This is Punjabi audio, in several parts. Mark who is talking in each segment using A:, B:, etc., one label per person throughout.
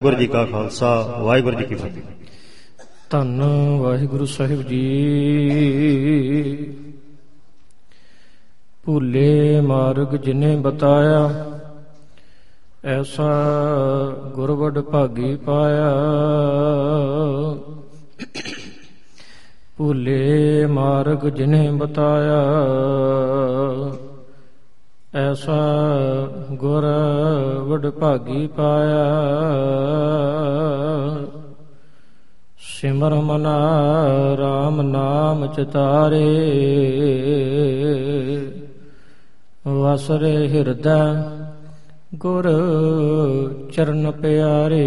A: ਵਾਹਿਗੁਰੂ ਜੀ ਕਾ ਖਾਲਸਾ ਵਾਹਿਗੁਰੂ ਜੀ ਕੀ ਫਤਿਹ।
B: ਧੰਨ ਵਾਹਿਗੁਰੂ ਸਾਹਿਬ ਜੀ। ਭੁੱਲੇ ਮਾਰਗ ਜਿਨੇ ਬਤਾਇਆ, ਐਸਾ ਗੁਰਵਡ ਭਾਗੀ ਪਾਇਆ। ਭੁੱਲੇ ਮਾਰਗ ਜਿਨੇ ਬਤਾਇਆ, ਐਸਾ ਗੁਰ ਵਡ ਭਾਗੀ ਪਾਇਆ। ਸਿਮਰ ਮਨਾ ਰਾਮ ਨਾਮ ਚਿਤਾਰੇ, ਵਸਰੇ ਹਿਰਦੈ ਗੁਰ ਚਰਨ ਪਿਆਰੇ।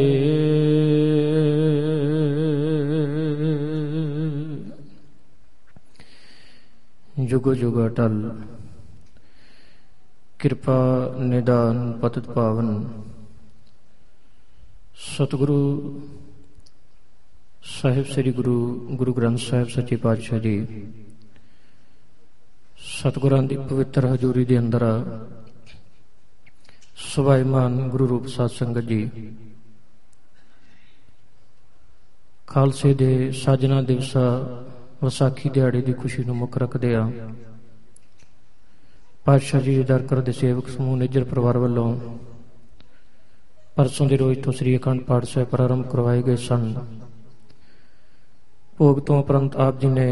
B: ਜੁਗ ਜੁਗ ਅਟਲ ਕਿਰਪਾ ਨਿਦਾਨ ਪਤਿਤ ਪਾਵਨ ਸਤਿਗੁਰੂ ਸਾਹਿਬ ਸ੍ਰੀ ਗੁਰੂ ਗ੍ਰੰਥ ਸਾਹਿਬ ਸੱਚੇ ਪਾਤਸ਼ਾਹ ਜੀ, ਸਤਿਗੁਰਾਂ ਦੀ ਪਵਿੱਤਰ ਹਜ਼ੂਰੀ ਦੇ ਅੰਦਰ ਸੁਭਾਈਮਾਨ ਗੁਰੂ ਰੂਪ ਸਾਧ ਸੰਗਤ ਜੀ, ਖਾਲਸੇ ਦੇ ਸਾਜਨਾ ਦਿਵਸ ਵਿਸਾਖੀ ਦਿਹਾੜੇ ਦੀ ਖੁਸ਼ੀ ਨੂੰ ਮੁੱਖ ਰੱਖਦੇ ਆ ਪਾਤਸ਼ਾਹ ਜੀ ਦਰ ਕਰ ਦੇ ਸੇਵਕ ਸਮੂਹ ਨਿੱਜਰ ਪਰਿਵਾਰ ਵੱਲੋਂ ਪਰਸੋਂ ਦੇ ਰੋਜ਼ ਤੋਂ ਸ੍ਰੀ ਅਖੰਡ ਪਾਠ ਸਾਹਿਬ ਪ੍ਰਾਰੰਭ ਕਰਵਾਏ ਗਏ ਸਨ। ਭੋਗ ਤੋਂ ਉਪਰੰਤ ਆਪ ਜੀ ਨੇ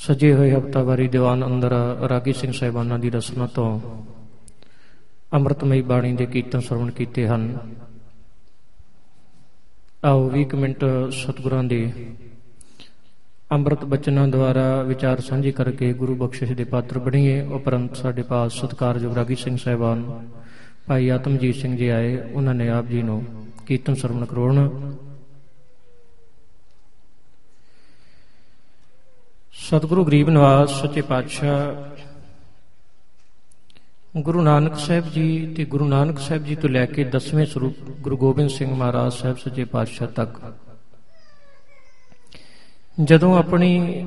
B: ਸਜੇ ਹੋਏ ਹਫ਼ਤਾਵਾਰੀ ਦੀਵਾਨ ਅੰਦਰ ਰਾਗੀ ਸਿੰਘ ਸਾਹਿਬਾਨਾਂ ਦੀ ਰਸਨਾ ਤੋਂ ਅੰਮ੍ਰਿਤਮਈ ਬਾਣੀ ਦੇ ਕੀਰਤਨ ਸਰਵਣ ਕੀਤੇ ਹਨ। ਆਓ 20 ਮਿੰਟ ਸਤਿਗੁਰਾਂ ਦੇ ਅੰਮ੍ਰਿਤ ਬਚਨਾਂ ਦੁਆਰਾ ਵਿਚਾਰ ਸਾਂਝੇ ਕਰਕੇ ਗੁਰੂ ਬਖਸ਼ਿਸ਼ ਦੇ ਪਾਤਰ ਬਣੀਏ। ਉਪਰੰਤ ਸਾਡੇ ਪਾਸ ਸਤਿਕਾਰਯੋਗ ਰਾਗੀ ਸਿੰਘ ਸਾਹਿਬਾਨ ਭਾਈ ਆਤਮਜੀਤ ਸਿੰਘ ਜੀ ਆਏ, ਉਹਨਾਂ ਨੇ ਆਪ ਜੀ ਨੂੰ ਕੀਰਤਨ ਸਰਵਣ ਕਰਵਾਉਣਾ। ਸਤਿਗੁਰੂ ਗਰੀਬ ਨਿਵਾਸ ਸੱਚੇ ਪਾਤਸ਼ਾਹ ਗੁਰੂ ਨਾਨਕ ਸਾਹਿਬ ਜੀ ਤੇ ਗੁਰੂ ਨਾਨਕ ਸਾਹਿਬ ਜੀ ਤੋਂ ਲੈ ਕੇ 10ਵੇਂ ਸਰੂਪ ਗੁਰੂ ਗੋਬਿੰਦ ਸਿੰਘ ਮਹਾਰਾਜ ਸਾਹਿਬ ਸੱਚੇ ਪਾਤਸ਼ਾਹ ਤੱਕ ਜਦੋਂ ਆਪਣੀ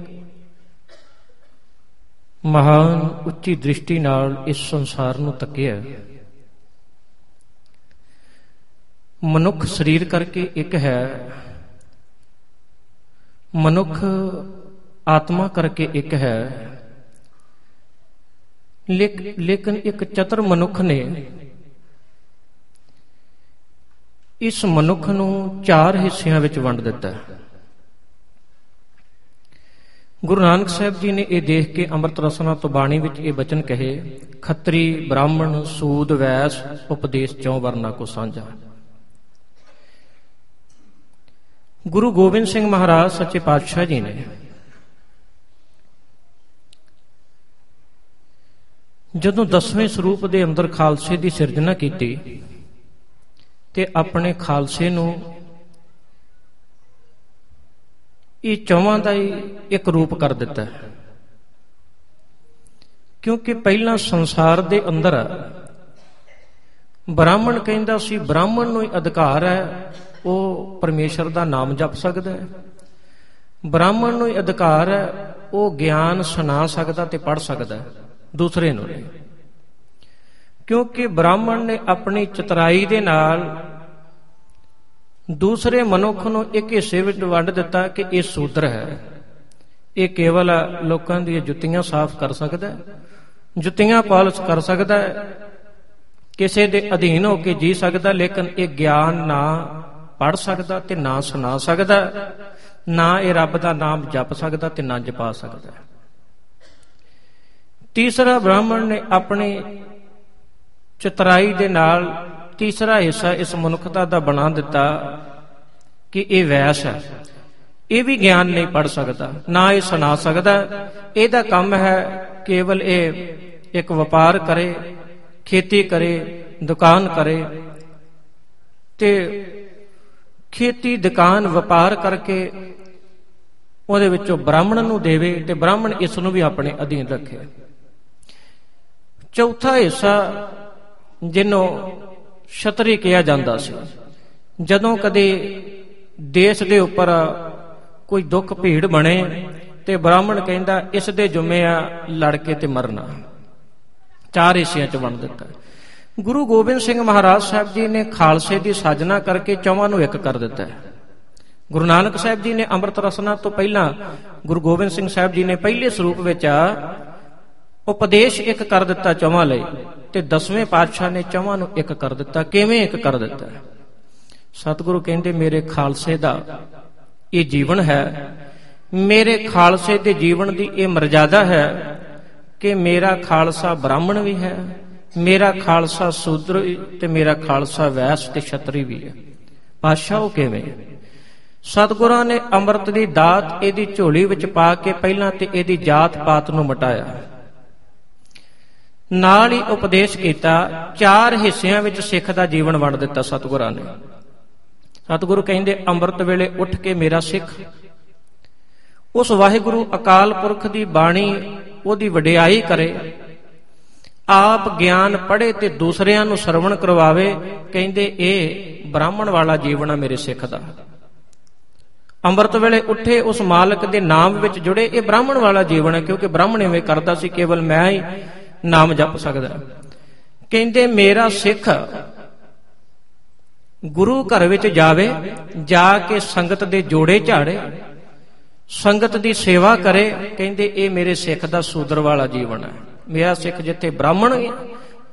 B: ਮਹਾਨ ਉੱਚੀ ਦ੍ਰਿਸ਼ਟੀ ਨਾਲ ਇਸ ਸੰਸਾਰ ਨੂੰ ਤੱਕਿਆ, ਮਨੁੱਖ ਸਰੀਰ ਕਰਕੇ ਇੱਕ ਹੈ, ਮਨੁੱਖ ਆਤਮਾ ਕਰਕੇ ਇੱਕ ਹੈ, ਲੇਕਿਨ ਇੱਕ ਚਤੁਰ ਮਨੁੱਖ ਨੇ ਇਸ ਮਨੁੱਖ ਨੂੰ 4 ਹਿੱਸਿਆਂ ਵਿੱਚ ਵੰਡ ਦਿੱਤਾ। ਗੁਰੂ ਨਾਨਕ ਸਾਹਿਬ ਜੀ ਨੇ ਇਹ ਦੇਖ ਕੇ ਅੰਮ੍ਰਿਤ ਰਸਨਾ ਤੋਂ ਬਾਣੀ ਵਿੱਚ ਇਹ ਬਚਨ ਕਹੇ, ਖੱਤਰੀ ਬ੍ਰਾਹਮਣ ਸੂਦ ਵੈਸ ਉਪਦੇਸ਼ 4 ਵਰਨਾ ਕੋ ਸਾਂਝਾ। ਗੁਰੂ ਗੋਬਿੰਦ ਸਿੰਘ ਮਹਾਰਾਜ ਸੱਚੇ ਪਾਤਸ਼ਾਹ ਜੀ ਨੇ ਜਦੋਂ 10ਵੇਂ ਸਰੂਪ ਦੇ ਅੰਦਰ ਖਾਲਸੇ ਦੀ ਸਿਰਜਣਾ ਕੀਤੀ ਤੇ ਆਪਣੇ ਖਾਲਸੇ ਨੂੰ ਇਹ 4 ਦਾ ਹੀ ਇੱਕ ਰੂਪ ਕਰ ਦਿੱਤਾ। ਕਿਉਂਕਿ ਪਹਿਲਾਂ ਸੰਸਾਰ ਦੇ ਅੰਦਰ ਬ੍ਰਾਹਮਣ ਕਹਿੰਦਾ ਸੀ ਬ੍ਰਾਹਮਣ ਨੂੰ ਹੀ ਅਧਿਕਾਰ ਹੈ, ਉਹ ਪਰਮੇਸ਼ਰ ਦਾ ਨਾਮ ਜਪ ਸਕਦਾ ਹੈ। ਬ੍ਰਾਹਮਣ ਨੂੰ ਹੀ ਅਧਿਕਾਰ ਹੈ, ਉਹ ਗਿਆਨ ਸੁਣਾ ਸਕਦਾ ਤੇ ਪੜ੍ਹ ਸਕਦਾ ਹੈ, ਦੂਸਰੇ ਨੂੰ ਨਹੀਂ। ਕਿਉਂਕਿ ਬ੍ਰਾਹਮਣ ਨੇ ਆਪਣੀ ਚਤੁਰਾਈ ਦੇ ਨਾਲ ਦੂਸਰੇ ਮਨੁੱਖ ਨੂੰ ਇੱਕ ਹਿੱਸੇ ਵਿੱਚ ਵੰਡ ਦਿੱਤਾ ਕਿ ਇਹ ਸ਼ੂਦਰ ਹੈ, ਇਹ ਕੇਵਲ ਲੋਕਾਂ ਦੀਆਂ ਜੁੱਤੀਆਂ ਸਾਫ਼ ਕਰ ਸਕਦਾ, ਜੁੱਤੀਆਂ ਪਾਲਿਸ਼ ਕਰ ਸਕਦਾ, ਕਿਸੇ ਦੇ ਅਧੀਨ ਹੋ ਕੇ ਜੀ ਸਕਦਾ, ਲੇਕਿਨ ਇਹ ਗਿਆਨ ਨਾ ਪੜ੍ਹ ਸਕਦਾ ਤੇ ਨਾ ਸੁਣਾ ਸਕਦਾ, ਨਾ ਇਹ ਰੱਬ ਦਾ ਨਾਮ ਜਪ ਸਕਦਾ ਤੇ ਨਾ ਜਪਾ ਸਕਦਾ। ਤੀਸਰਾ ਬ੍ਰਾਹਮਣ ਨੇ ਆਪਣੀ ਚਤੁਰਾਈ ਦੇ ਨਾਲ ਤੀਸਰਾ ਹਿੱਸਾ ਇਸ ਮਨੁੱਖਤਾ ਦਾ ਬਣਾ ਦਿੱਤਾ ਕਿ ਇਹ ਵੈਸ ਹੈ, ਇਹ ਵੀ ਗਿਆਨ ਨਹੀਂ ਪੜ੍ਹ ਸਕਦਾ, ਨਾ ਇਹ ਸੁਣਾ ਸਕਦਾ, ਇਹਦਾ ਕੰਮ ਹੈ ਕੇਵਲ ਇਹ ਇੱਕ ਵਪਾਰ ਕਰੇ, ਖੇਤੀ ਕਰੇ, ਦੁਕਾਨ ਕਰੇ ਤੇ ਖੇਤੀ ਦੁਕਾਨ ਵਪਾਰ ਕਰਕੇ ਉਹਦੇ ਵਿੱਚੋਂ ਬ੍ਰਾਹਮਣ ਨੂੰ ਦੇਵੇ ਤੇ ਬ੍ਰਾਹਮਣ ਇਸ ਨੂੰ ਵੀ ਆਪਣੇ ਅਧੀਨ ਰੱਖੇ। ਚੌਥਾ ਹਿੱਸਾ ਜਿਹਨੂੰ ਛਤਰੀ ਕਿਹਾ ਜਾਂਦਾ ਸੀ, ਜਦੋਂ ਕਦੇ ਦੇਸ਼ ਦੇ ਉੱਪਰ ਕੋਈ ਦੁੱਖ ਭੀੜ ਬਣੇ ਤੇ ਬ੍ਰਾਹਮਣ ਕਹਿੰਦਾ ਇਸ ਦੇ ਜੁਮੇ ਆ ਲੜ ਕੇ ਤੇ ਮਰਨਾ। 4 ਹਿੱਸਿਆਂ ਚ ਵੰਡ ਦਿੱਤਾ। ਗੁਰੂ ਗੋਬਿੰਦ ਸਿੰਘ ਮਹਾਰਾਜ ਸਾਹਿਬ ਜੀ ਨੇ ਖਾਲਸੇ ਦੀ ਸਾਜਨਾ ਕਰਕੇ ਚੌਵਾਂ ਨੂੰ ਇੱਕ ਕਰ ਦਿੱਤਾ ਹੈ। ਗੁਰੂ ਨਾਨਕ ਸਾਹਿਬ ਜੀ ਨੇ ਅੰਮ੍ਰਿਤ ਰਸਨਾ ਤੋਂ ਪਹਿਲਾਂ ਗੁਰੂ ਗੋਬਿੰਦ ਸਿੰਘ ਸਾਹਿਬ ਜੀ ਨੇ ਪਹਿਲੇ ਸਰੂਪ ਵਿੱਚ ਉਪਦੇਸ਼ ਇੱਕ ਕਰ ਦਿੱਤਾ ਚੌਵਾਂ ਲਈ, ਤੇ 10ਵੇਂ ਪਾਤਸ਼ਾਹ ਨੇ ਚੌਵਾਂ ਨੂੰ ਇੱਕ ਕਰ ਦਿੱਤਾ। ਕਿਵੇਂ ਇੱਕ ਕਰ ਦਿੱਤਾ? ਸਤਿਗੁਰੂ ਕਹਿੰਦੇ ਮੇਰੇ ਖਾਲਸੇ ਦਾ ਇਹ ਜੀਵਨ ਹੈ, ਮੇਰੇ ਖਾਲਸੇ ਦੇ ਜੀਵਨ ਦੀ ਇਹ ਮਰਜ਼ਾਦਾ ਹੈ ਕਿ ਮੇਰਾ ਖਾਲਸਾ ਬ੍ਰਾਹਮਣ ਵੀ ਹੈ, ਮੇਰਾ ਖਾਲਸਾ ਸ਼ੂਦਰ ਵੀ, ਤੇ ਮੇਰਾ ਖਾਲਸਾ ਵੈਸ ਤੇ ਛਤਰੀ ਵੀ ਹੈ। ਪਾਤਸ਼ਾਹ ਉਹ ਕਿਵੇਂ? ਸਤਿਗੁਰਾਂ ਨੇ ਅੰਮ੍ਰਿਤ ਦੀ ਦਾਤ ਇਹਦੀ ਝੋਲੀ ਵਿੱਚ ਪਾ ਕੇ ਪਹਿਲਾਂ ਤੇ ਇਹਦੀ ਜਾਤ ਪਾਤ ਨੂੰ ਮਿਟਾਇਆ, ਨਾਲ ਹੀ ਉਪਦੇਸ਼ ਕੀਤਾ। 4 ਹਿੱਸਿਆਂ ਵਿੱਚ ਸਿੱਖ ਦਾ ਜੀਵਨ ਵੰਡ ਦਿੱਤਾ ਸਤਿਗੁਰਾਂ ਨੇ। ਸਤਿਗੁਰੂ ਕਹਿੰਦੇ ਅੰਮ੍ਰਿਤ ਵੇਲੇ ਉੱਠ ਕੇ ਮੇਰਾ ਸਿੱਖ ਉਸ ਵਾਹਿਗੁਰੂ ਅਕਾਲ ਪੁਰਖ ਦੀ ਬਾਣੀ ਉਹਦੀ ਵਡਿਆਈ ਕਰੇ, ਆਪ ਗਿਆਨ ਪੜ੍ਹੇ ਤੇ ਦੂਸਰਿਆਂ ਨੂੰ ਸਰਵਣ ਕਰਵਾਵੇ। ਕਹਿੰਦੇ ਇਹ ਬ੍ਰਾਹਮਣ ਵਾਲਾ ਜੀਵਨ ਆ ਮੇਰੇ ਸਿੱਖ ਦਾ। ਅੰਮ੍ਰਿਤ ਵੇਲੇ ਉੱਠੇ ਉਸ ਮਾਲਕ ਦੇ ਨਾਮ ਵਿੱਚ ਜੁੜੇ, ਇਹ ਬ੍ਰਾਹਮਣ ਵਾਲਾ ਜੀਵਨ ਹੈ, ਕਿਉਂਕਿ ਬ੍ਰਾਹਮਣ ਇਵੇਂ ਕਰਦਾ ਸੀ, ਕੇਵਲ ਮੈਂ ਹੀ ਨਾਮ ਜਪ ਸਕਦਾ। ਕਹਿੰਦੇ ਮੇਰਾ ਸਿੱਖ ਗੁਰੂ ਘਰ ਵਿੱਚ ਜਾਵੇ, ਜਾ ਕੇ ਸੰਗਤ ਦੇ ਜੋੜੇ ਝਾੜੇ, ਸੰਗਤ ਦੀ ਸੇਵਾ ਕਰੇ। ਕਹਿੰਦੇ ਇਹ ਮੇਰੇ ਸਿੱਖ ਦਾ ਸ਼ੂਦਰ ਵਾਲਾ ਜੀਵਨ ਹੈ। ਮੇਰਾ ਸਿੱਖ ਜਿੱਥੇ ਬ੍ਰਾਹਮਣ ਹੈ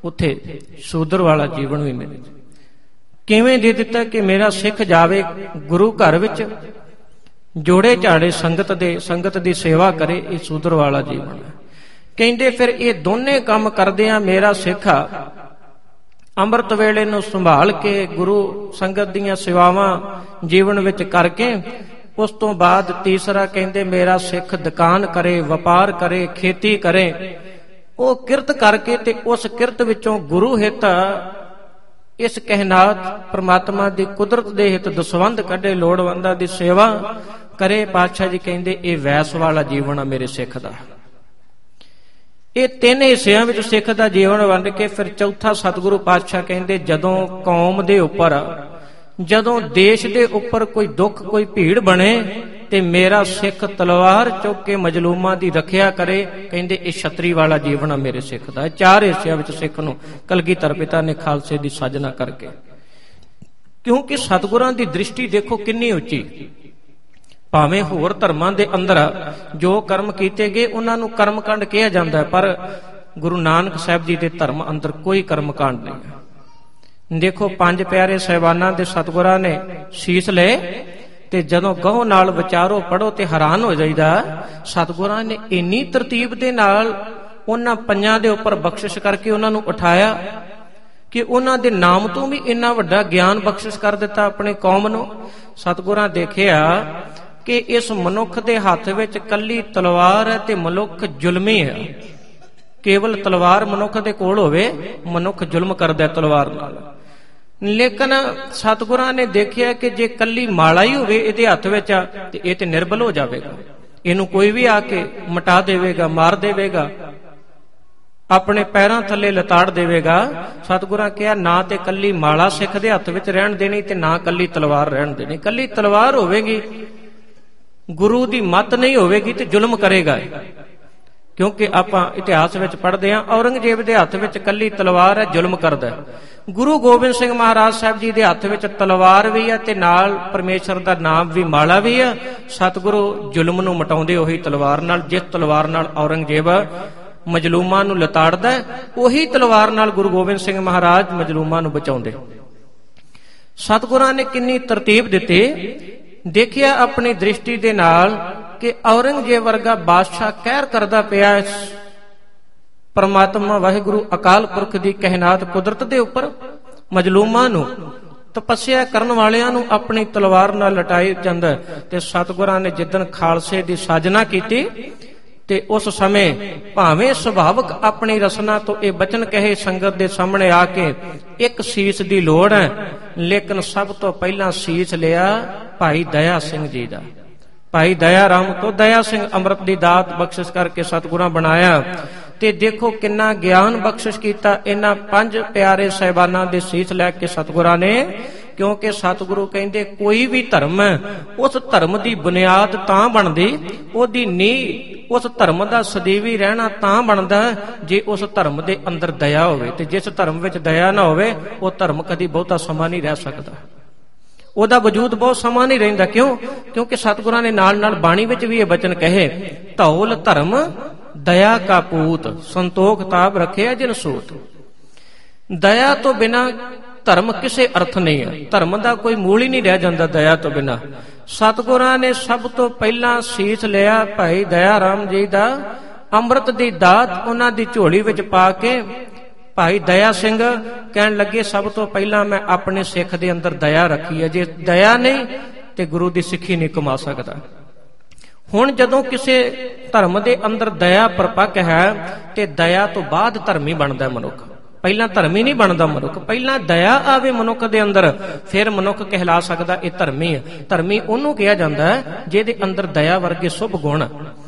B: ਉੱਥੇ ਸ਼ੂਦਰ ਵਾਲਾ ਜੀਵਨ ਵੀ ਮੇਰੇ। ਕਿਵੇਂ ਦੇ ਦਿੱਤਾ? ਕਿ ਮੇਰਾ ਸਿੱਖ ਜਾਵੇ ਗੁਰੂ ਘਰ ਵਿੱਚ, ਜੋੜੇ ਝਾੜੇ ਸੰਗਤ ਦੀ ਸੇਵਾ ਕਰੇ, ਇਹ ਸ਼ੂਦਰ ਵਾਲਾ ਜੀਵਨ ਹੈ। ਕਹਿੰਦੇ ਫਿਰ ਇਹ ਦੋਨੇ ਕੰਮ ਕਰਦੇ ਆ ਮੇਰਾ ਸਿੱਖ ਅੰਮ੍ਰਿਤ ਵੇਲੇ ਨੂੰ ਸੰਭਾਲ ਕੇ ਗੁਰੂ ਸੰਗਤ ਦੀਆਂ ਸੇਵਾਵਾਂ ਜੀਵਨ ਵਿੱਚ ਕਰਕੇ, ਉਸ ਤੋਂ ਬਾਅਦ ਤੀਸਰਾ ਕਹਿੰਦੇ ਮੇਰਾ ਸਿੱਖ ਦੁਕਾਨ ਕਰੇ, ਵਪਾਰ ਕਰੇ, ਖੇਤੀ ਕਰੇ, ਉਹ ਕਿਰਤ ਕਰਕੇ ਤੇ ਉਸ ਕਿਰਤ ਵਿੱਚੋਂ ਗੁਰੂ ਹਿੱਤ ਇਸ ਕਹਿਨਾਤ ਪ੍ਰਮਾਤਮਾ ਦੀ ਕੁਦਰਤ ਦੇ ਹਿੱਤ ਦਸਵੰਧ ਕੱਢੇ, ਲੋੜਵੰਦਾਂ ਦੀ ਸੇਵਾ ਕਰੇ। ਪਾਤਸ਼ਾਹ ਜੀ ਕਹਿੰਦੇ ਇਹ ਵੈਸ ਵਾਲਾ ਜੀਵਨ ਆ ਮੇਰੇ ਸਿੱਖ ਦਾ। ਇਹ 3 ਹਿੱਸਿਆਂ ਵਿੱਚ ਸਿੱਖ ਦਾ ਜੀਵਨ ਵੰਡ ਕੇ ਫਿਰ ਚੌਥਾ ਸਤਿਗੁਰੂ ਪਾਤਸ਼ਾਹ ਕਹਿੰਦੇ ਜਦੋਂ ਕੌਮ ਦੇ ਉੱਪਰ, ਜਦੋਂ ਦੇਸ਼ ਦੇ ਉੱਪਰ ਕੋਈ ਦੁੱਖ ਕੋਈ ਭੀੜ ਬਣੇ ਤੇ ਮੇਰਾ ਸਿੱਖ ਤਲਵਾਰ ਚੁੱਕ ਕੇ ਮਜਲੂਮਾਂ ਦੀ ਰੱਖਿਆ ਕਰੇ। ਕਹਿੰਦੇ ਇਹ ਛਤਰੀ ਵਾਲਾ ਜੀਵਨ ਆ ਮੇਰੇ ਸਿੱਖ ਦਾ। 4 ਹਿੱਸਿਆਂ ਵਿੱਚ ਸਿੱਖ ਨੂੰ ਕਲਗੀਧਰ ਪਿਤਾ ਨੇ ਖਾਲਸੇ ਦੀ ਸਾਜਨਾ ਕਰਕੇ, ਕਿਉਂਕਿ ਸਤਿਗੁਰਾਂ ਦੀ ਦ੍ਰਿਸ਼ਟੀ ਦੇਖੋ ਕਿੰਨੀ ਉੱਚੀ। ਭਾਵੇਂ ਹੋਰ ਧਰਮਾਂ ਦੇ ਅੰਦਰ ਜੋ ਕਰਮ ਕੀਤੇ ਗਏ ਉਹਨਾਂ ਨੂੰ ਕਰਮਕਾਂਡ ਕਿਹਾ ਜਾਂਦਾ ਹੈ, ਪਰ ਗੁਰੂ ਨਾਨਕ ਸਾਹਿਬ ਜੀ ਦੇ ਧਰਮ ਅੰਦਰ ਕੋਈ ਕਰਮਕਾਂਡ ਨਹੀਂ ਹੈ। ਦੇਖੋ 5 ਪਿਆਰੇ ਸਾਹਿਬਾਨਾਂ ਦੇ ਸਤਿਗੁਰਾਂ ਨੇ ਸੀਸ ਲਏ, ਤੇ ਜਦੋਂ ਗਹੁ ਨਾਲ ਵਿਚਾਰੋ ਪੜੋ ਤੇ ਹੈਰਾਨ ਹੋ ਜਾਈਦਾ। ਸਤਿਗੁਰਾਂ ਨੇ ਇੰਨੀ ਤਰਤੀਬ ਦੇ ਨਾਲ ਉਹਨਾਂ ਪੰਜਾਂ ਦੇ ਉੱਪਰ ਬਖਸ਼ਿਸ਼ ਕਰਕੇ ਉਹਨਾਂ ਨੂੰ ਉਠਾਇਆ ਕਿ ਉਹਨਾਂ ਦੇ ਨਾਮ ਤੋਂ ਵੀ ਇੰਨਾ ਵੱਡਾ ਗਿਆਨ ਬਖਸ਼ਿਸ਼ ਕਰ ਦਿੱਤਾ ਆਪਣੀ ਕੌਮ ਨੂੰ। ਸਤਿਗੁਰਾਂ ਦੇਖਿਆ ਕਿ ਇਸ ਮਨੁੱਖ ਦੇ ਹੱਥ ਵਿੱਚ ਕੱਲੀ ਤਲਵਾਰ ਹੈ ਤੇ ਮਨੁੱਖ ਜ਼ੁਲਮੀ ਹੈ। ਕੇਵਲ ਤਲਵਾਰ ਮਨੁੱਖ ਦੇ ਕੋਲ ਹੋਵੇ, ਮਨੁੱਖ ਜ਼ੁਲਮ ਕਰਦਾ ਤਲਵਾਰ ਨਾਲ। ਲੇਕਿਨ ਸਤਿਗੁਰਾਂ ਨੇ ਦੇਖਿਆ ਕਿ ਜੇ ਕੱਲੀ ਮਾਲਾ ਹੀ ਹੋਵੇ ਇਹਦੇ ਹੱਥ ਵਿੱਚ ਤੇ ਇਹ ਤੇ ਨਿਰਬਲ ਹੋ ਜਾਵੇਗਾ, ਇਹਨੂੰ ਕੋਈ ਵੀ ਆ ਕੇ ਮਿਟਾ ਦੇਵੇਗਾ, ਮਾਰ ਦੇਵੇਗਾ, ਆਪਣੇ ਪੈਰਾਂ ਥੱਲੇ ਲਤਾੜ ਦੇਵੇਗਾ। ਸਤਿਗੁਰਾਂ ਕਿਹਾ ਨਾ ਤੇ ਕੱਲੀ ਮਾਲਾ ਸਿੱਖ ਦੇ ਹੱਥ ਵਿੱਚ ਰਹਿਣ ਦੇਣੀ ਤੇ ਨਾ ਕੱਲੀ ਤਲਵਾਰ ਰਹਿਣ ਦੇਣੀ। ਕੱਲੀ ਤਲਵਾਰ ਹੋਵੇਗੀ, ਗੁਰੂ ਦੀ ਮੱਤ ਨਹੀਂ ਹੋਵੇਗੀ ਤੇ ਜ਼ੁਲਮ ਕਰੇਗਾ। ਕਿਉਂਕਿ ਆਪਾਂ ਇਤਿਹਾਸ ਵਿੱਚ ਪੜ੍ਹਦੇ ਹਾਂ ਔਰੰਗਜ਼ੇਬ ਦੇ ਹੱਥ ਵਿੱਚ ਕੱਲੀ ਤਲਵਾਰ ਹੈ, ਜ਼ੁਲਮ ਕਰਦਾ। ਗੁਰੂ ਗੋਬਿੰਦ ਸਿੰਘ ਮਹਾਰਾਜ ਸਾਹਿਬ ਜੀ ਦੇ ਹੱਥ ਵਿੱਚ ਤਲਵਾਰ ਵੀ ਹੈ ਤੇ ਨਾਲ ਪਰਮੇਸ਼ਰ ਦਾ ਨਾਮ ਵੀ ਮਾਲਾ ਵੀ ਹੈ। ਸਤਿਗੁਰੂ ਜ਼ੁਲਮ ਨੂੰ ਮਿਟਾਉਂਦੇ ਉਹੀ ਤਲਵਾਰ ਨਾਲ। ਜਿਸ ਤਲਵਾਰ ਨਾਲ ਔਰੰਗਜ਼ੇਬ ਮਜਲੂਮਾਂ ਨੂੰ ਲਤਾੜਦਾ, ਉਹੀ ਤਲਵਾਰ ਨਾਲ ਗੁਰੂ ਗੋਬਿੰਦ ਸਿੰਘ ਮਹਾਰਾਜ ਮਜਲੂਮਾਂ ਨੂੰ ਬਚਾਉਂਦੇ। ਸਤਿਗੁਰਾਂ ਨੇ ਕਿੰਨੀ ਤਰਤੀਬ ਦਿੱਤੀ। ਦੇਖਿਆ ਆਪਣੀ ਦ੍ਰਿਸ਼ਟੀ ਦੇ ਨਾਲ ਕਿ ਔਰੰਗਜ਼ੇਬ ਵਰਗਾ ਬਾਦਸ਼ਾਹ ਕਹਿਰ ਕਰਦਾ ਪਿਆ ਪਰਮਾਤਮਾ ਵਾਹਿਗੁਰੂ ਅਕਾਲ ਪੁਰਖ ਦੀ ਕਹਿਨਾਤ ਕੁਦਰਤ ਦੇ ਉੱਪਰ, ਮਜਲੂਮਾਂ ਨੂੰ, ਤਪੱਸਿਆ ਕਰਨ ਵਾਲਿਆਂ ਨੂੰ ਆਪਣੀ ਤਲਵਾਰ ਨਾਲ ਲਟਾਈ ਜਾਂਦਾ। ਤੇ ਸਤਿਗੁਰਾਂ ਨੇ ਜਿੱਦਣ ਖਾਲਸੇ ਦੀ ਸਾਜਨਾ ਕੀਤੀ ਤੇ ਉਸ ਸਮੇਂ ਭਾਵੇਂ ਸੁਭਾਵਕ ਆਪਣੀ ਰਸਨਾ ਤੋਂ ਇਹ ਬਚਨ ਕਹੇ ਸੰਗਤ ਦੇ ਸਾਹਮਣੇ ਆ ਕੇ ਇੱਕ ਸੀਸ ਦੀ ਲੋੜ ਹੈ, ਲੇਕਿਨ ਸਭ ਤੋਂ ਪਹਿਲਾਂ ਸੀਸ ਲਿਆ ਭਾਈ ਦਇਆ ਸਿੰਘ ਜੀ ਦਾ। ਭਾਈ ਦਇਆ ਰਾਮ ਤੋਂ ਦਇਆ ਸਿੰਘ ਅੰਮ੍ਰਿਤ ਦੀ ਦਾਤ ਬਖਸ਼ਿਸ਼ ਕਰਕੇ ਸਤਿਗੁਰਾਂ ਬਣਾਇਆ। ਤੇ ਦੇਖੋ ਕਿੰਨਾ ਗਿਆਨ ਬਖਸ਼ਿਸ਼ ਕੀਤਾ। ਇਹਨਾਂ 5 ਪਿਆਰੇ ਸਾਹਿਬਾਨਾਂ ਦੇ ਸੀਸ ਲੈ ਕੇ ਸਤਿਗੁਰਾਂ ਨੇ ਕਿਉਂਕਿ ਸਤਿਗੁਰੂ ਕਹਿੰਦੇ ਕੋਈ ਵੀ ਧਰਮ ਹੈ ਉਸ ਧਰਮ ਦੀ ਬੁਨਿਆਦ ਤਾਂ ਬਣਦੀ, ਉਹਦੀ ਨੀਂਹ ਉਸ ਧਰਮ ਦਾ ਸਦੀਵੀ ਰਹਿਣਾ ਤਾਂ ਬਣਦਾ ਜੇ ਉਸ ਧਰਮ ਦੇ ਅੰਦਰ ਦਇਆ ਹੋਵੇ। ਤੇ ਜਿਸ ਧਰਮ ਵਿੱਚ ਦਇਆ ਨਾ ਹੋਵੇ ਉਹ ਧਰਮ ਕਦੀ ਬਹੁਤਾ ਸਮਾਂ ਨਹੀਂ ਰਹਿ ਸਕਦਾ, ਉਹਦਾ ਵਜੂਦ ਬਹੁਤ ਸਮਾਂ ਨਹੀਂ ਰਹਿੰਦਾ। ਕਿਉਂ? ਕਿਉਂਕਿ ਸਤਿਗੁਰਾਂ ਨੇ ਨਾਲ ਨਾਲ ਬਾਣੀ ਵਿੱਚ ਵੀ ਇਹ ਬਚਨ ਕਹੇ, ਧੌਲ ਧਰਮ ਦਇਆ ਕਾ ਪੂਤ, ਸੰਤੋਖ ਤਾਪ ਰੱਖਿਆ ਜਿਨ ਸੂਤ। ਦਇਆ ਤੋਂ ਬਿਨਾ ਧਰਮ ਕਿਸੇ ਅਰਥ ਨਹੀਂ ਹੈ, ਧਰਮ ਦਾ ਕੋਈ ਮੂਲ ਹੀ ਨਹੀਂ ਰਹਿ ਜਾਂਦਾ ਦਇਆ ਤੋਂ ਬਿਨਾ। ਸਤਿਗੁਰਾਂ ਨੇ ਸਭ ਤੋਂ ਪਹਿਲਾਂ ਸੀਸ ਲਿਆ ਭਾਈ ਦਇਆ ਰਾਮ ਜੀ ਦਾ, ਅੰਮ੍ਰਿਤ ਦੀ ਦਾਤ ਉਹਨਾਂ ਦੀ ਝੋਲੀ ਵਿੱਚ ਪਾ ਕੇ ਭਾਈ ਦਇਆ ਸਿੰਘ ਕਹਿਣ ਲੱਗੇ ਸਭ ਤੋਂ ਪਹਿਲਾਂ ਮੈਂ ਆਪਣੇ ਸਿੱਖ ਦੇ ਅੰਦਰ ਦਇਆ ਰੱਖੀ ਹੈ, ਜੇ ਦਇਆ ਨਹੀਂ ਤੇ ਗੁਰੂ ਦੀ ਸਿੱਖੀ ਨਹੀਂ ਕਮਾ ਸਕਦਾ। ਹੁਣ ਜਦੋਂ ਕਿਸੇ ਧਰਮ ਦੇ ਅੰਦਰ ਦਇਆ ਪਰਪੱਕ ਹੈ ਤੇ ਦਇਆ ਤੋਂ ਬਾਅਦ ਧਰਮੀ ਬਣਦਾ ਮਨੁੱਖ, ਪਹਿਲਾਂ ਧਰਮੀ ਨਹੀਂ ਬਣਦਾ ਮਨੁੱਖ। ਪਹਿਲਾਂ ਦਇਆ ਆਵੇ ਮਨੁੱਖ ਦੇ ਅੰਦਰ, ਫਿਰ ਮਨੁੱਖ ਕਹਿਲਾ ਸਕਦਾ ਇਹ ਧਰਮੀ ਹੈ। ਧਰਮੀ ਉਹਨੂੰ ਕਿਹਾ ਜਾਂਦਾ ਹੈ ਜਿਹਦੇ ਅੰਦਰ ਦਇਆ ਵਰਗੇ ਸ਼ੁਭ ਗੁਣ।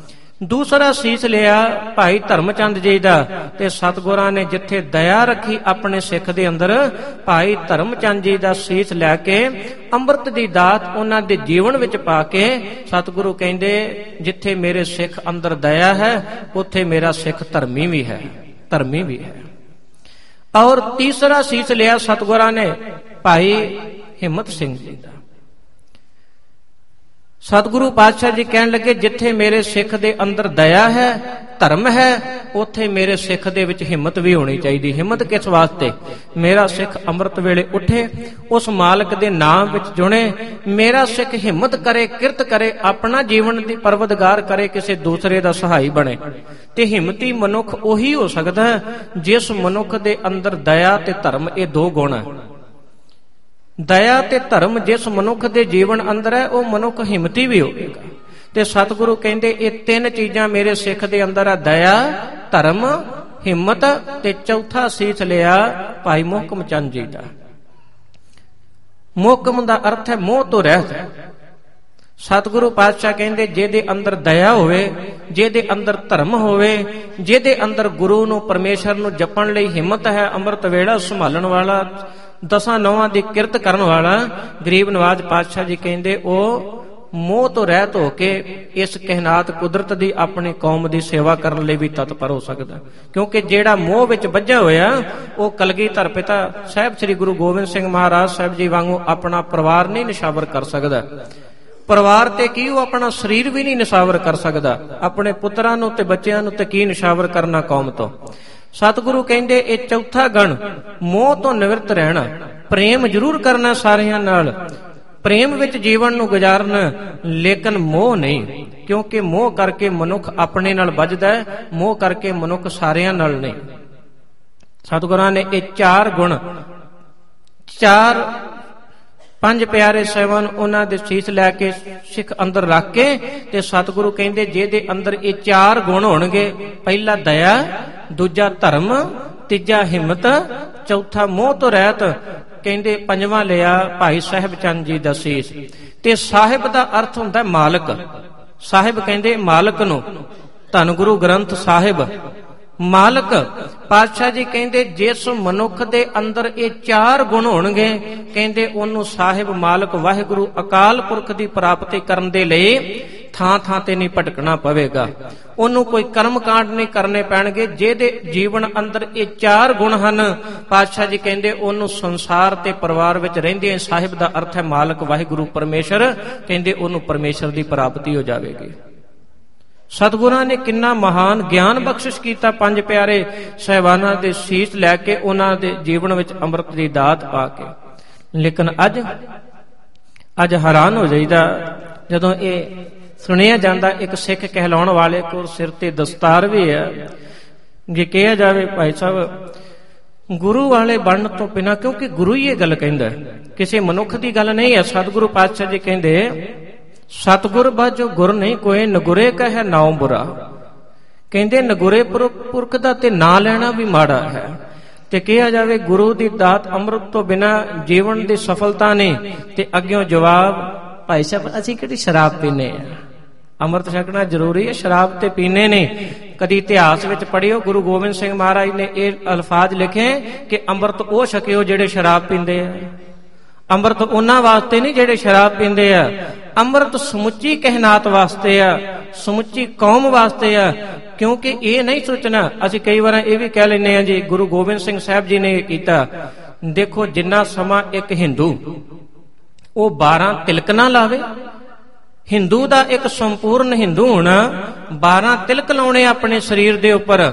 B: ਦੂਸਰਾ ਸੀਸ ਲਿਆ ਭਾਈ ਧਰਮਚੰਦ ਜੀ ਦਾ, ਤੇ ਸਤਿਗੁਰਾਂ ਨੇ ਜਿੱਥੇ ਦਇਆ ਰੱਖੀ ਆਪਣੇ ਸਿੱਖ ਦੇ ਅੰਦਰ, ਭਾਈ ਧਰਮਚੰਦ ਜੀ ਦਾ ਸੀਸ ਲੈ ਕੇ ਅੰਮ੍ਰਿਤ ਦੀ ਦਾਤ ਉਹਨਾਂ ਦੇ ਜੀਵਨ ਵਿੱਚ ਪਾ ਕੇ ਸਤਿਗੁਰੂ ਕਹਿੰਦੇ ਜਿੱਥੇ ਮੇਰੇ ਸਿੱਖ ਅੰਦਰ ਦਇਆ ਹੈ ਉੱਥੇ ਮੇਰਾ ਸਿੱਖ ਧਰਮੀ ਵੀ ਹੈ, ਧਰਮੀ ਵੀ ਹੈ। ਔਰ ਤੀਸਰਾ ਸੀਸ ਲਿਆ ਸਤਿਗੁਰਾਂ ਨੇ ਭਾਈ ਹਿੰਮਤ ਸਿੰਘ ਜੀ ਦਾ। ਸਤਿਗੁਰੂ ਪਾਤਸ਼ਾਹ ਜੀ ਕਹਿਣ ਲੱਗੇ ਜਿੱਥੇ ਮੇਰੇ ਸਿੱਖ ਦੇ ਅੰਦਰ ਦਇਆ ਹੈ, ਧਰਮ ਹੈ, ਉੱਥੇ ਮੇਰੇ ਸਿੱਖ ਦੇ ਵਿੱਚ ਹਿੰਮਤ ਵੀ ਹੋਣੀ ਚਾਹੀਦੀ। ਹਿੰਮਤ ਕਿਸ ਵਾਸਤੇ? ਮੇਰਾ ਸਿੱਖ ਅੰਮ੍ਰਿਤ ਵੇਲੇ ਉੱਠੇ, ਉਸ ਮਾਲਕ ਦੇ ਨਾਮ ਵਿੱਚ ਜੁੜੇ, ਮੇਰਾ ਸਿੱਖ ਹਿੰਮਤ ਕਰੇ, ਕਿਰਤ ਕਰੇ, ਆਪਣਾ ਜੀਵਨ ਦੀ ਪਰਵਦਗਾਰ ਕਰੇ, ਕਿਸੇ ਦੂਸਰੇ ਦਾ ਸਹਾਈ ਬਣੇ। ਤੇ ਹਿੰਮਤੀ ਮਨੁੱਖ ਉਹੀ ਹੋ ਸਕਦਾ ਜਿਸ ਮਨੁੱਖ ਦੇ ਅੰਦਰ ਦਇਆ ਤੇ ਧਰਮ ਇਹ ਦੋ ਗੁਣ ਹੈ। ਦਇਆ ਤੇ ਧਰਮ ਜਿਸ ਮਨੁੱਖ ਦੇ ਜੀਵਨ ਅੰਦਰ ਹੈ ਉਹ ਮਨੁੱਖ ਹਿੰਮਤੀ ਵੀ ਹੋਵੇਗਾ। ਤੇ ਸਤਿਗੁਰੂ ਕਹਿੰਦੇ ਇਹ ਤਿੰਨ ਚੀਜ਼ਾਂ ਮੇਰੇ ਸਿੱਖ ਦੇ ਅੰਦਰ ਆ, ਦਇਆ, ਧਰਮ, ਹਿੰਮਤ। ਤੇ ਚੌਥਾ ਸੀਸ ਲਿਆ ਭਾਈ ਮੋਹਕਮ ਚੰਦ ਜੀ ਦਾ। ਮੋਹਕਮ ਦਾ ਅਰਥ ਹੈ ਮੋਹ ਤੋਂ ਰਹਿਤ। ਸਤਿਗੁਰੂ ਪਾਤਸ਼ਾਹ ਕਹਿੰਦੇ ਜਿਹਦੇ ਅੰਦਰ ਦਇਆ ਹੋਵੇ, ਜਿਹਦੇ ਅੰਦਰ ਧਰਮ ਹੋਵੇ, ਜਿਹਦੇ ਅੰਦਰ ਗੁਰੂ ਨੂੰ ਪਰਮੇਸ਼ਰ ਨੂੰ ਜਪਣ ਲਈ ਹਿੰਮਤ ਹੈ, ਅੰਮ੍ਰਿਤ ਵੇਲਾ ਸੰਭਾਲਣ ਵਾਲਾ, ਦਸਾਂ ਨੌਵਾਂ ਦੀ ਕਿਰਤ ਕਰਨ ਵਾਲਾ, ਗਰੀਬ ਨਵਾਜ ਪਾਤਸ਼ਾਹ ਜੀ ਕਹਿੰਦੇ ਉਹ ਮੋਹ ਤੋਂ ਰਹਿਤ ਹੋ ਕੇ ਇਸ ਕਹਿਨਾਤ ਕੁਦਰਤ ਦੀ ਆਪਣੀ ਕੌਮ ਦੀ ਸੇਵਾ ਕਰਨ ਲਈ ਵੀ ਤਤਪਰ ਹੋ ਸਕਦਾ। ਕਿਉਂਕਿ ਜਿਹੜਾ ਮੋਹ ਵਿੱਚ ਵੱਜਿਆ ਹੋਇਆ ਉਹ ਕਲਗੀਧਰ ਪਿਤਾ ਸਾਹਿਬ ਸ੍ਰੀ ਗੁਰੂ ਗੋਬਿੰਦ ਸਿੰਘ ਮਹਾਰਾਜ ਸਾਹਿਬ ਜੀ ਵਾਂਗੂ ਆਪਣਾ ਪਰਿਵਾਰ ਨਹੀਂ ਨਿਸ਼ਾਵਰ ਕਰ ਸਕਦਾ। ਪਰਿਵਾਰ ਤੇ ਕੀ, ਉਹ ਆਪਣਾ ਸਰੀਰ ਵੀ ਨਹੀਂ ਨਿਸ਼ਾਵਰ ਕਰ ਸਕਦਾ। ਆਪਣੇ ਪੁੱਤਰਾਂ ਨੂੰ ਤੇ ਬੱਚਿਆਂ ਨੂੰ ਤੇ ਕੀ ਨਿਸ਼ਾਵਰ ਕਰਨਾ ਕੌਮ ਤੋਂ। ਸਤਿਗੁਰੂ ਕਹਿੰਦੇ ਇਹ ਚੌਥਾ ਗਣ ਮੋਹ ਤੋਂ ਨਿਵਰਤ ਰਹਿਣਾ, ਪ੍ਰੇਮ ਜ਼ਰੂਰ ਕਰਨਾ ਸਾਰਿਆਂ ਨਾਲ, ਪ੍ਰੇਮ ਵਿੱਚ ਜੀਵਨ ਨੂੰ ਗੁਜ਼ਾਰਨਾ, ਲੇਕਿਨ ਮੋਹ ਨਹੀਂ। ਕਿਉਂਕਿ ਮੋਹ ਕਰਕੇ ਮਨੁੱਖ ਆਪਣੇ ਨਾਲ ਵੱਜਦਾ ਹੈ, ਮੋਹ ਕਰਕੇ ਮਨੁੱਖ ਸਾਰਿਆਂ ਨਾਲ ਨਹੀਂ। ਸਤਿਗੁਰਾਂ ਨੇ ਇਹ ਚਾਰ ਗੁਣ, ਪੰਜ ਪਿਆਰੇ ਸਾਹਿਬਾਨ ਉਹਨਾਂ ਦੇ ਸੀਸ ਲੈ ਕੇ ਸਿੱਖ ਅੰਦਰ ਰੱਖ ਕੇ, ਤੇ ਸਤਿਗੁਰੂ ਕਹਿੰਦੇ ਜਿਹਦੇ ਅੰਦਰ ਇਹ ਚਾਰ ਗੁਣ ਹੋਣਗੇ, ਪਹਿਲਾ ਦਇਆ, ਦੂਜਾ ਧਰਮ, ਤੀਜਾ ਹਿੰਮਤ, ਚੌਥਾ ਮੋਹ ਤੋਂ ਰਹਿਤ, ਕਹਿੰਦੇ ਪੰਜਵਾਂ ਲਿਆ ਭਾਈ ਸਾਹਿਬ ਚੰਦ ਜੀ ਦਾ ਸੀਸ। ਤੇ ਸਾਹਿਬ ਦਾ ਅਰਥ ਹੁੰਦਾ ਮਾਲਕ। ਸਾਹਿਬ ਕਹਿੰਦੇ ਮਾਲਕ ਨੂੰ, ਧੰਨ ਗੁਰੂ ਗ੍ਰੰਥ ਸਾਹਿਬ ਮਾਲਕ। ਪਾਤਸ਼ਾਹ ਜੀ ਕਹਿੰਦੇ ਜਿਸ ਮਨੁੱਖ ਦੇ ਅੰਦਰ ਇਹ ਚਾਰ ਗੁਣ ਹੋਣਗੇ, ਕਹਿੰਦੇ ਉਹਨੂੰ ਸਾਹਿਬ ਮਾਲਕ ਵਾਹਿਗੁਰੂ ਅਕਾਲ ਪੁਰਖ ਦੀ ਪ੍ਰਾਪਤੀ ਕਰਨ ਦੇ ਲਈ ਥਾਂ ਥਾਂ ਤੇ ਨਹੀਂ ਭਟਕਣਾ ਪਵੇਗਾ, ਉਹਨੂੰ ਕੋਈ ਕਰਮ ਕਾਂਡ ਨਹੀਂ ਕਰਨੇ ਪੈਣਗੇ। ਜਿਹਦੇ ਜੀਵਨ ਅੰਦਰ ਇਹ ਚਾਰ ਗੁਣ ਹਨ, ਪਾਤਸ਼ਾਹ ਜੀ ਕਹਿੰਦੇ ਉਹਨੂੰ ਸੰਸਾਰ ਤੇ ਪਰਿਵਾਰ ਵਿੱਚ ਰਹਿੰਦੇ, ਸਾਹਿਬ ਦਾ ਅਰਥ ਹੈ ਮਾਲਕ ਵਾਹਿਗੁਰੂ ਪਰਮੇਸ਼ਰ, ਕਹਿੰਦੇ ਉਹਨੂੰ ਪਰਮੇਸ਼ਰ ਦੀ ਪ੍ਰਾਪਤੀ ਹੋ ਜਾਵੇਗੀ। ਸਤਿਗੁਰਾਂ ਨੇ ਕਿੰਨਾ ਮਹਾਨ ਗਿਆਨ ਬਖਸ਼ਿਸ਼ ਕੀਤਾ ਪੰਜ ਪਿਆਰੇ ਸਹਿਬਾਨਾਂ ਦੇ ਸੀਸ ਲੈ ਕੇ, ਉਹਨਾਂ ਦੇ ਜੀਵਨ ਵਿੱਚ ਅੰਮ੍ਰਿਤ ਦੀ ਦਾਤ ਪਾ ਕੇ। ਲੇਕਿਨ ਅੱਜ ਹੈਰਾਨ ਹੋ ਜਾਈਦਾ ਜਦੋਂ ਇਹ ਸੁਣਿਆ ਜਾਂਦਾ। ਇੱਕ ਸਿੱਖ ਕਹਿਲਾਉਣ ਵਾਲੇ ਕੋਲ ਸਿਰ ਤੇ ਦਸਤਾਰ ਵੀ ਹੈ। ਜੇ ਕਿਹਾ ਜਾਵੇ ਭਾਈ ਸਾਹਿਬ ਗੁਰੂ ਵਾਲੇ ਬਣਨ ਤੋਂ ਬਿਨਾਂ, ਕਿਉਂਕਿ ਗੁਰੂ ਹੀ ਇਹ ਗੱਲ ਕਹਿੰਦਾ, ਕਿਸੇ ਮਨੁੱਖ ਦੀ ਗੱਲ ਨਹੀਂ ਹੈ। ਸਤਿਗੁਰੂ ਪਾਤਸ਼ਾਹ ਜੀ ਕਹਿੰਦੇ ਸਤਿਗੁਰ ਬਾਝੋ ਗੁਰ ਨਹੀਂ ਕੋਏ, ਨਗੁਰੇ ਕਹੈ ਨਾਉ ਬੁਰਾ। ਕਹਿੰਦੇ ਨਗੁਰੇ ਪੁਰਖ ਦਾ ਤੇ ਨਾਂ ਲੈਣਾ ਵੀ ਮਾੜਾ ਹੈ। ਤੇ ਕਿਹਾ ਜਾਵੇ ਗੁਰੂ ਦੀ ਦਾਤ ਅੰਮ੍ਰਿਤ ਤੋਂ ਬਿਨਾਂ ਜੀਵਨ ਦੀ ਸਫਲਤਾ ਨਹੀਂ। ਤੇ ਅੱਗਿਓਂ ਜਵਾਬ, ਭਾਈ ਸਾਹਿਬ ਅਸੀਂ ਕਿਹੜੀ ਸ਼ਰਾਬ ਪੀਨੇ ਆ, ਅੰਮ੍ਰਿਤ ਛਕਣਾ ਜ਼ਰੂਰੀ ਹੈ, ਸ਼ਰਾਬ ਤੇ ਪੀਨੇ ਨੇ। ਕਦੀ ਇਤਿਹਾਸ ਵਿੱਚ ਪੜ੍ਹਿਓ, ਗੁਰੂ ਗੋਬਿੰਦ ਸਿੰਘ ਮਹਾਰਾਜ ਨੇ ਇਹ ਅਲਫਾਜ਼ ਲਿਖੇ ਕਿ ਅੰਮ੍ਰਿਤ ਉਹ ਛਕਿਓ ਜਿਹੜੇ ਸ਼ਰਾਬ ਪੀਂਦੇ ਆ। ਅੰਮ੍ਰਿਤ ਉਹਨਾਂ ਵਾਸਤੇ ਨਹੀਂ ਜਿਹੜੇ ਸ਼ਰਾਬ ਪੀਂਦੇ ਆ, ਅੰਮ੍ਰਿਤ ਸਮੁੱਚੀ ਕਹਿਨਾਤ ਵਾਸਤੇ ਆ, ਸਮੁੱਚੀ ਕੌਮ ਵਾਸਤੇ ਆ। ਕਿਉਂਕਿ ਇਹ ਨਹੀਂ ਸੋਚਣਾ, ਅਸੀਂ ਕਈ ਵਾਰ ਇਹ ਵੀ ਕਹਿ ਲੈਂਦੇ ਆ ਜੀ ਗੁਰੂ ਗੋਬਿੰਦ ਸਿੰਘ ਸਾਹਿਬ ਜੀ ਨੇ ਇਹ ਕੀਤਾ। ਦੇਖੋ ਜਿੰਨਾ ਸਮਾਂ ਇੱਕ ਹਿੰਦੂ ਉਹ 12 ਤਿਲਕ ਨਾ ਲਾਵੇ, ਹਿੰਦੂ ਦਾ ਇੱਕ ਸੰਪੂਰਨ ਹਿੰਦੂ ਹੋਣਾ 12 ਤਿਲਕ ਲਾਉਣੇ ਆਪਣੇ ਸਰੀਰ ਦੇ ਉੱਪਰ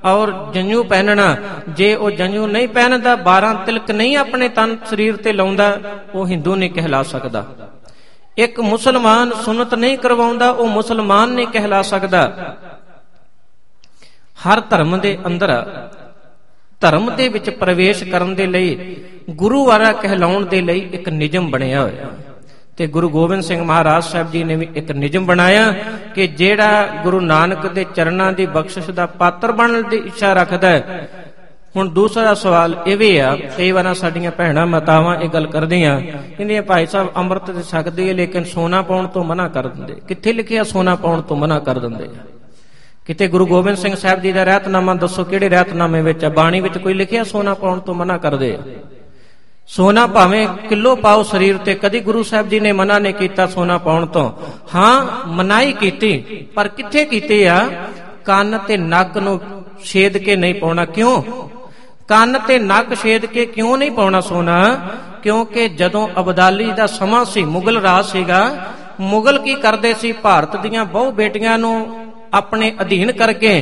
B: ਔਰ ਜੰਝੂ ਪਹਿਨਣਾ। ਜੇ ਉਹ ਜੰਝੂ ਨਹੀਂ ਪਹਿਨਦਾ, 12 ਤਿਲਕ ਨਹੀਂ ਆਪਣੇ ਤਨ ਸਰੀਰ ਤੇ ਲਾਉਂਦਾ, ਉਹ ਹਿੰਦੂ ਨਹੀਂ ਕਹਿਲਾ ਸਕਦਾ। ਇੱਕ ਮੁਸਲਮਾਨ ਸੁਨਨਤ ਨਹੀਂ ਕਰਵਾਉਂਦਾ, ਉਹ ਮੁਸਲਮਾਨ ਨਹੀਂ ਕਹਿਲਾ ਸਕਦਾ। ਹਰ ਧਰਮ ਦੇ ਅੰਦਰ ਧਰਮ ਦੇ ਵਿੱਚ ਪ੍ਰਵੇਸ਼ ਕਰਨ ਦੇ ਲਈ, ਗੁਰੂ ਵਾਲਾ ਕਹਿਲਾਉਣ ਦੇ ਲਈ ਇੱਕ ਨਿਯਮ ਬਣਿਆ ਹੋਇਆ। ਤੇ ਗੁਰੂ ਗੋਬਿੰਦ ਸਿੰਘ ਮਹਾਰਾਜ ਸਾਹਿਬ ਜੀ ਨੇ ਵੀ ਇੱਕ ਨਿਯਮ ਬਣਾਇਆ ਕਿ ਜਿਹੜਾ ਗੁਰੂ ਨਾਨਕ ਦੇ ਚਰਨਾਂ ਦੀ ਬਖਸ਼ਿਸ਼ ਦਾ ਪਾਤਰ ਬਣਨ ਦੀ ਇੱਛਾ ਰੱਖਦਾ ਹੈ। ਹੁਣ ਦੂਸਰਾ ਸਵਾਲ ਇਹ ਵੀ ਆ, ਕਈ ਵਾਰ ਸਾਡੀਆਂ ਭੈਣਾਂ ਮਾਤਾਵਾਂ ਇਹ ਗੱਲ ਕਰਦੀਆਂ, ਕਹਿੰਦੀਆਂ ਭਾਈ ਸਾਹਿਬ ਅੰਮ੍ਰਿਤ ਤੇ ਛਕਦੇ ਆ ਲੇਕਿਨ ਸੋਨਾ ਪਾਉਣ ਤੋਂ ਮਨਾ ਕਰ ਦਿੰਦੇ। ਕਿੱਥੇ ਲਿਖਿਆ ਸੋਨਾ ਪਾਉਣ ਤੋਂ ਮਨਾ ਕਰ ਦਿੰਦੇ? ਕਿਤੇ ਗੁਰੂ ਗੋਬਿੰਦ ਸਿੰਘ ਸਾਹਿਬ ਜੀ ਦਾ ਰਹਿਤਨਾਮਾ ਦੱਸੋ, ਕਿਹੜੇ ਰਹਿਤਨਾਮੇ ਵਿੱਚ? ਬਾਣੀ ਵਿੱਚ ਕੋਈ ਲਿਖਿਆ ਸੋਨਾ ਪਾਉਣ ਤੋਂ ਮਨਾ ਕਰਦੇ ਆ? ਸੋਨਾ ਭਾਵੇਂ ਕਿਲੋ ਪਾਓ ਸਰੀਰ ਤੇ, ਕਦੀ ਗੁਰੂ ਸਾਹਿਬ ਜੀ ਨੇ ਮਨਾ ਨਹੀਂ ਕੀਤਾ ਸੋਨਾ ਪਾਉਣ ਤੋਂ। ਹਾਂ ਮਨਾਹੀ ਕੀਤੀ, ਪਰ ਕਿੱਥੇ ਕੀਤੀ ਆ? ਕੰਨ ਤੇ ਨੱਕ ਨੂੰ ਛੇਦ ਕੇ ਨਹੀਂ ਪਾਉਣਾ। ਕਿਉਂ ਕੰਨ ਤੇ ਨੱਕ ਛੇਦ ਕੇ ਕਿਉਂ ਨਹੀਂ ਪਾਉਣਾ ਸੋਨਾ? ਕਿਉਂਕਿ ਜਦੋਂ ਅਬਦਾਲੀ ਦਾ ਸਮਾਂ ਸੀ, ਮੁਗਲ ਰਾਜ ਸੀਗਾ, ਮੁਗਲ ਕੀ ਕਰਦੇ ਸੀ? ਭਾਰਤ ਦੀਆਂ ਬਹੁ ਬੇਟੀਆਂ ਨੂੰ ਆਪਣੇ ਅਧੀਨ ਕਰਕੇ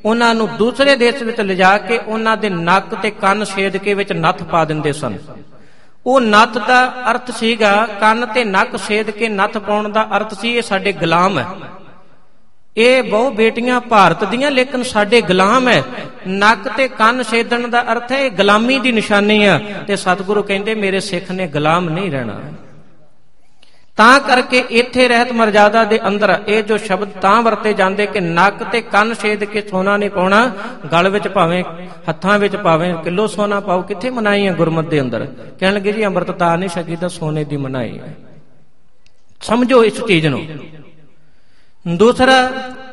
B: ਉਹਨਾਂ ਨੂੰ ਦੂਸਰੇ ਦੇਸ਼ ਵਿੱਚ ਲਿਜਾ ਕੇ ਉਹਨਾਂ ਦੇ ਨੱਕ ਤੇ ਕੰਨ ਛੇਦ ਕੇ ਵਿੱਚ ਨੱਥ ਪਾ ਦਿੰਦੇ ਸਨ। ਉਹ ਨੱਥ ਦਾ ਅਰਥ ਸੀਗਾ, ਕੰਨ ਤੇ ਨੱਕ ਛੇਦ ਕੇ ਨੱਥ ਪਾਉਣ ਦਾ ਅਰਥ ਸੀ ਇਹ ਸਾਡੇ ਗੁਲਾਮ ਹੈ। ਇਹ ਬਹੁ ਬੇਟੀਆਂ ਭਾਰਤ ਦੀਆਂ ਲੇਕਿਨ ਸਾਡੇ ਗੁਲਾਮ ਹੈ। ਨੱਕ ਤੇ ਕੰਨ ਛੇਦਣ ਦਾ ਅਰਥ ਹੈ ਇਹ ਗੁਲਾਮੀ ਦੀ ਨਿਸ਼ਾਨੀ ਆ। ਤੇ ਸਤਿਗੁਰੂ ਕਹਿੰਦੇ ਮੇਰੇ ਸਿੱਖ ਨੇ ਗੁਲਾਮ ਨਹੀਂ ਰਹਿਣਾ। ਤਾਂ ਕਰਕੇ ਇੱਥੇ ਰਹਿਤ ਮਰਜ਼ਾਦਾ ਦੇ ਅੰਦਰ ਇਹ ਜੋ ਸ਼ਬਦ ਤਾਂ ਵਰਤੇ ਜਾਂਦੇ ਕਿ ਨੱਕ ਤੇ ਕੰਨ ਛੇਦ ਕੇ ਸੋਨਾ ਨਹੀਂ ਪਾਉਣਾ। ਗਲ ਵਿੱਚ ਭਾਵੇਂ ਹੱਥਾਂ ਵਿੱਚ ਭਾਵੇਂ ਕਿਲੋ ਸੋਨਾ ਪਾਓ, ਕਿੱਥੇ ਮਨਾਈ ਹੈ ਗੁਰਮਤ ਦੇ ਅੰਦਰ? ਕਹਿਣ ਲੱਗੇ ਜੀ ਅੰਮ੍ਰਿਤ ਤਾਂ ਨਹੀਂ ਛਕੀਦਾ, ਸੋਨੇ ਦੀ ਮਨਾਈ ਹੈ। ਸਮਝੋ ਇਸ ਚੀਜ਼ ਨੂੰ। ਦੂਸਰਾ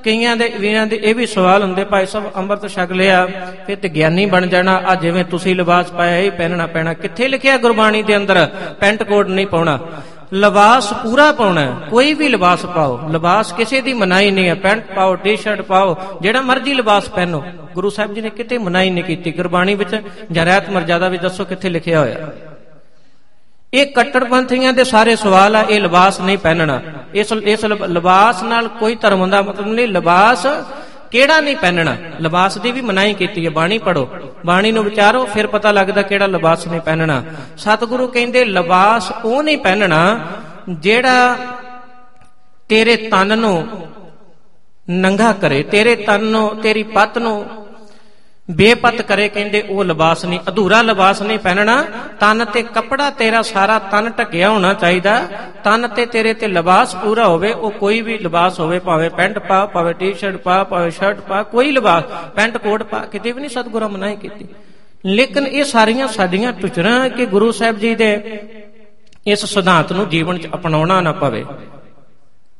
B: ਕਈਆਂ ਦੇ ਵੀਰਾਂ ਦੇ ਇਹ ਵੀ ਸਵਾਲ ਹੁੰਦੇ, ਭਾਈ ਸਾਹਿਬ ਅੰਮ੍ਰਿਤ ਛਕ ਲਿਆ ਫਿਰ ਤੇ ਗਿਆਨੀ ਬਣ ਜਾਣਾ, ਆ ਜਿਵੇਂ ਤੁਸੀਂ ਲਿਬਾਸ ਪਾਇਆ ਇਹ ਪਹਿਨਣਾ ਪੈਣਾ। ਕਿੱਥੇ ਲਿਖਿਆ ਗੁਰਬਾਣੀ ਦੇ ਅੰਦਰ ਪੈਂਟ ਕੋਟ ਨਹੀਂ ਪਾਉਣਾ? ਲਿਬਾਸ ਪੂਰਾ ਪਾਉਣਾ। ਕੋਈ ਵੀ ਲਿਬਾਸ ਪਾਓ, ਲਿਬਾਸ ਕਿਸੇ ਦੀ ਮਨਾਹੀ ਨਹੀਂ ਹੈ। ਪੈਂਟ ਪਾਓ, ਟੀ-ਸ਼ਰਟ ਪਾਓ, ਜਿਹੜਾ ਮਰਜ਼ੀ ਲਿਬਾਸ ਪਹਿਨੋ। ਗੁਰੂ ਸਾਹਿਬ ਜੀ ਨੇ ਕਿਤੇ ਮਨਾਹੀ ਨਹੀਂ ਕੀਤੀ ਗੁਰਬਾਣੀ ਵਿੱਚ ਜਾਂ ਰਹਿਤ ਮਰਜ਼ਾਦਾ ਵਿੱਚ। ਦੱਸੋ ਕਿੱਥੇ ਲਿਖਿਆ ਹੋਇਆ? ਇਹ ਕੱਟੜਪੰਥੀਆਂ ਦੇ ਸਾਰੇ ਸਵਾਲ ਆ। ਇਹ ਲਿਬਾਸ ਨਹੀਂ ਪਹਿਨਣਾ, ਇਸ ਲਿਬਾਸ ਨਾਲ ਕੋਈ ਧਰਮ ਦਾ ਮਤਲਬ ਨਹੀਂ। ਲਿਬਾਸ ਕਿਹੜਾ ਨਹੀਂ ਪਹਿਨਣਾ? ਲਿਬਾਸ ਦੀ ਵੀ ਮਨਾਹੀ ਕੀਤੀ ਹੈ। ਬਾਣੀ ਪੜੋ, ਬਾਣੀ ਨੂੰ ਵਿਚਾਰੋ, ਫਿਰ ਪਤਾ ਲੱਗਦਾ ਕਿਹੜਾ ਲਿਬਾਸ ਨਹੀਂ ਪਹਿਨਣਾ। ਸਤਿਗੁਰੂ ਕਹਿੰਦੇ ਲਿਬਾਸ ਉਹ ਨਹੀਂ ਪਹਿਨਣਾ ਜਿਹੜਾ ਤੇਰੇ ਤਨ ਨੂੰ ਨੰਗਾ ਕਰੇ, ਤੇਰੇ ਤਨ ਨੂੰ, ਤੇਰੀ ਪੱਤ ਨੂੰ ਬੇਪਤ ਕਰੇ। ਕਹਿੰਦੇ ਉਹ ਲਿਬਾਸ ਨਹੀਂ, ਅਧੂਰਾ ਲਿਬਾਸ ਨਹੀਂ ਪਹਿਨਣਾ। ਤਨ ਤੇ ਕੱਪੜਾ ਤੇਰਾ ਸਾਰਾ ਤਨ ਢਕਿਆ ਹੋਣਾ ਚਾਹੀਦਾ। ਤਨ ਤੇ ਤੇਰੇ ਤੇ ਲਿਬਾਸ ਪੂਰਾ ਹੋਵੇ। ਉਹ ਕੋਈ ਵੀ ਲਿਬਾਸ ਹੋਵੇ, ਭਾਵੇਂ ਪੈਂਟ ਪਾ, ਭਾਵੇਂ ਟੀ-ਸ਼ਰਟ ਪਾ, ਭਾਵੇਂ ਸ਼ਰਟ ਪਾ, ਕੋਈ ਲਿਬਾਸ, ਪੈਂਟ ਕੋਟ ਪਾ, ਕਿਤੇ ਵੀ ਨਹੀਂ ਸਤਿਗੁਰਾਂ ਮਨਾਹੀ ਕੀਤੀ। ਲੇਕਿਨ ਇਹ ਸਾਰੀਆਂ ਸਾਡੀਆਂ ਟੁਚਰਾਂ ਕਿ ਗੁਰੂ ਸਾਹਿਬ ਜੀ ਦੇ ਇਸ ਸਿਧਾਂਤ ਨੂੰ ਜੀਵਨ 'ਚ ਅਪਣਾਉਣਾ ਨਾ ਪਵੇ।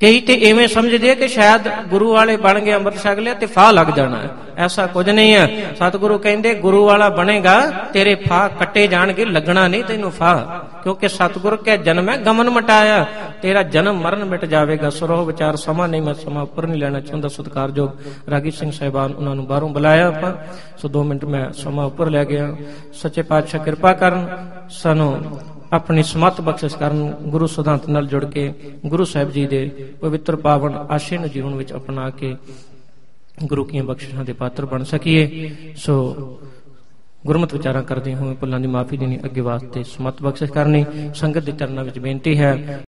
B: ਕਈ ਤੇ ਇਵੇਂ ਸਮਝਦੇ ਕਿ ਸ਼ਾਇਦ ਗੁਰੂ ਵਾਲੇ ਬਣ ਗਏ, ਅੰਮ੍ਰਿਤ ਛਕ ਲਿਆ ਤੇ ਫਾਹ ਲੱਗ ਜਾਣਾ। ਐਸਾ ਕੁਝ ਨਹੀਂ ਹੈ। ਸਤਿਗੁਰੂ ਕਹਿੰਦੇ ਗੁਰੂ ਵਾਲਾ ਬਣੇਗਾ ਤੇਰੇ ਫਾਹ ਕੱਟੇ ਜਾਣਗੇ, ਲੱਗਣਾ ਨਹੀਂ ਤੈਨੂੰ ਫਾਹ। ਕਿਉਂਕਿ ਸਤਿਗੁਰ ਕੇ ਜਨਮ ਹੈ ਗਮਨ ਮਟਾਇਆ, ਤੇਰਾ ਜਨਮ ਮਰਨ ਮਿਟ ਜਾਵੇਗਾ। ਸੁਰੋ ਵਿਚਾਰ ਸਮਾਂ ਨਹੀਂ, ਮੈਂ ਸਮਾਂ ਉੱਪਰ ਨਹੀਂ ਲੈਣਾ ਚਾਹੁੰਦਾ। ਸਤਿਕਾਰਯੋਗ ਰਾਗੀ ਸਿੰਘ ਸਾਹਿਬਾਨ, ਉਹਨਾਂ ਨੂੰ ਬਾਹਰੋਂ ਬੁਲਾਇਆ ਆਪਾਂ, ਸੋ 2 ਮਿੰਟ ਮੈਂ ਸਮਾਂ ਉੱਪਰ ਲੈ ਗਿਆ। ਸੱਚੇ ਪਾਤਸ਼ਾਹ ਕਿਰਪਾ ਕਰਨ, ਸਾਨੂੰ ਆਪਣੀ ਸਮੱਤ ਬਖਸ਼ਿਸ਼ ਕਰਨ, ਗੁਰੂ ਸਿਧਾਂਤ ਨਾਲ ਜੁੜ ਕੇ ਗੁਰੂ ਸਾਹਿਬ ਜੀ ਦੇ ਪਵਿੱਤਰ ਪਾਵਨ ਆਸ਼ੇ ਨੂੰ ਜੀਵਨ ਵਿੱਚ ਅਪਣਾ ਕੇ ਗੁਰੂ ਕੀਆਂ ਬਖਸ਼ਿਸ਼ਾਂ ਦੇ ਪਾਤਰ ਬਣ ਸਕੀਏ। ਸੋ ਗੁਰਮਤਿ ਵਿਚਾਰਾਂ ਕਰਦੇ ਹੋਏ ਭੁੱਲਾਂ ਦੀ ਮਾਫੀ ਦੇਣੀ, ਅੱਗੇ ਵਾਸਤੇ ਸਮੱਤ ਬਖਸ਼ਿਸ਼ ਕਰਨੀ। ਸੰਗਤ ਦੇ ਚਰਨਾਂ ਵਿੱਚ ਬੇਨਤੀ ਹੈ।